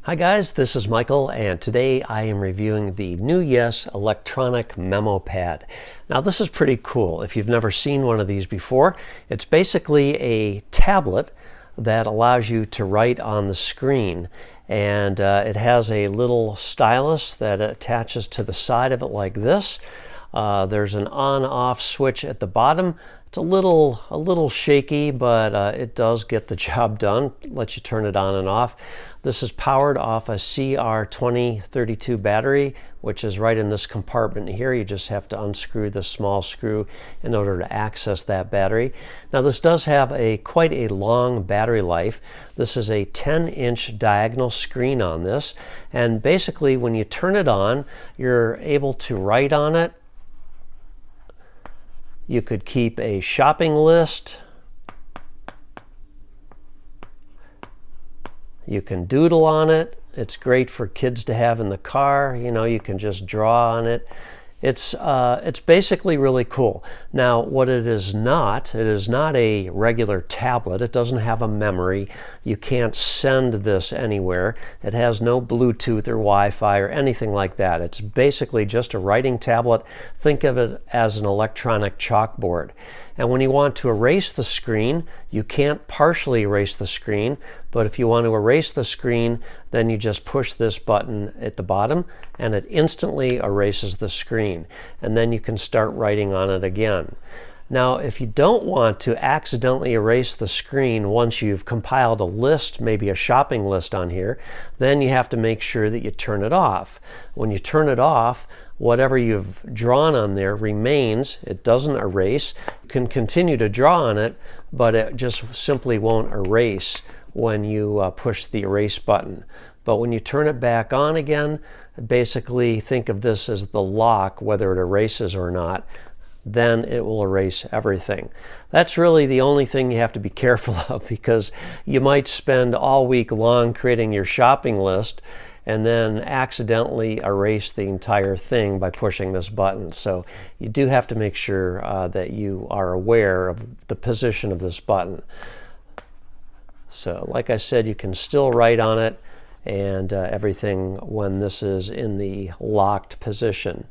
Hi guys, this is Michael, and today I am reviewing the NEWYES electronic memo pad. Now this is pretty cool. If you've never seen one of these before, it's basically a tablet that allows you to write on the screen, and it has a little stylus that attaches to the side of it like this. There's an on-off switch at the bottom. It's a little shaky, but it does get the job done. Lets you turn it on and off. This is powered off a CR2032 battery, which is right in this compartment here. You just have to unscrew the small screw in order to access that battery. Now this does have quite a long battery life. This is a 10-inch diagonal screen on this, and basically when you turn it on, you're able to write on it. You could keep a shopping list. You can doodle on it. It's great for kids to have in the car. You know, you can just draw on it. It's basically really cool. Now, what it is not a regular tablet. It doesn't have a memory. You can't send this anywhere. It has no Bluetooth or Wi-Fi or anything like that. It's basically just a writing tablet. Think of it as an electronic chalkboard. And when you want to erase the screen, you can't partially erase the screen, but if you want to erase the screen, then you just push this button at the bottom and it instantly erases the screen. And then you can start writing on it again. Now, if you don't want to accidentally erase the screen once you've compiled a list, maybe a shopping list on here, then you have to make sure that you turn it off. When you turn it off, whatever you've drawn on there remains. It doesn't erase. You can continue to draw on it, but it just simply won't erase when you push the erase button. But when you turn it back on again, basically think of this as the lock, whether it erases or not. Then it will erase everything. That's really the only thing you have to be careful of, because you might spend all week long creating your shopping list and then accidentally erase the entire thing by pushing this button. So you do have to make sure that you are aware of the position of this button. So like I said, you can still write on it and everything when this is in the locked position.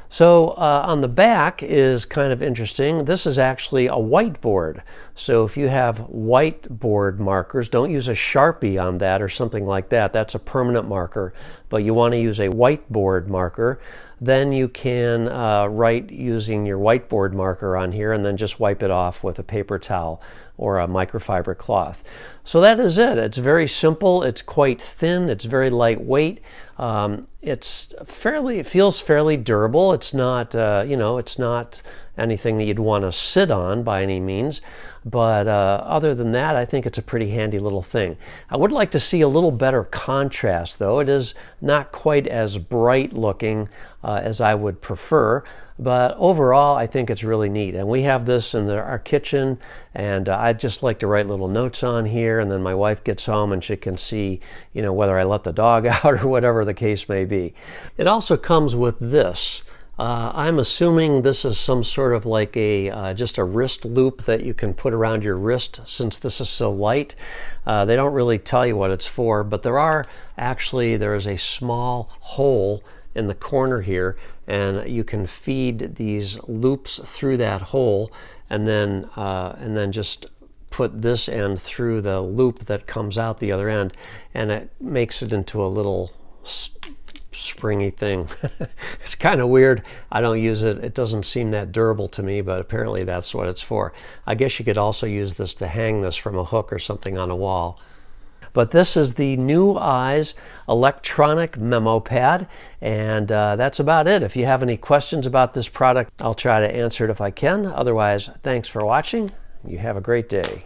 So on the back is kind of interesting. This is actually a whiteboard. So if you have whiteboard markers, don't use a Sharpie on that or something like that. That's a permanent marker. But you want to use a whiteboard marker. Then you can write using your whiteboard marker on here and then just wipe it off with a paper towel or a microfiber cloth. So that is it. It's very simple. It's quite thin. It's very lightweight. It feels fairly durable. It's not, it's not anything that you'd want to sit on by any means. But other than that, I think it's a pretty handy little thing. I would like to see a little better contrast, though. It is not quite as bright looking as I would prefer. But overall, I think it's really neat. And we have this in our kitchen, and I just like to write little notes on here, and then my wife gets home and she can see, whether I let the dog out or whatever the case may be. It also comes with this. I'm assuming this is some sort of like just a wrist loop that you can put around your wrist, since this is so light. They don't really tell you what it's for, but there is a small hole in the corner here, and you can feed these loops through that hole, and then just put this end through the loop that comes out the other end, and it makes it into a little springy thing. It's kind of weird. I don't use it. It doesn't seem that durable to me, but apparently that's what it's for. I guess you could also use this to hang this from a hook or something on a wall. But this is the NEWYES electronic memo pad, and that's about it. If you have any questions about this product, I'll try to answer it if I can. Otherwise, thanks for watching. You have a great day.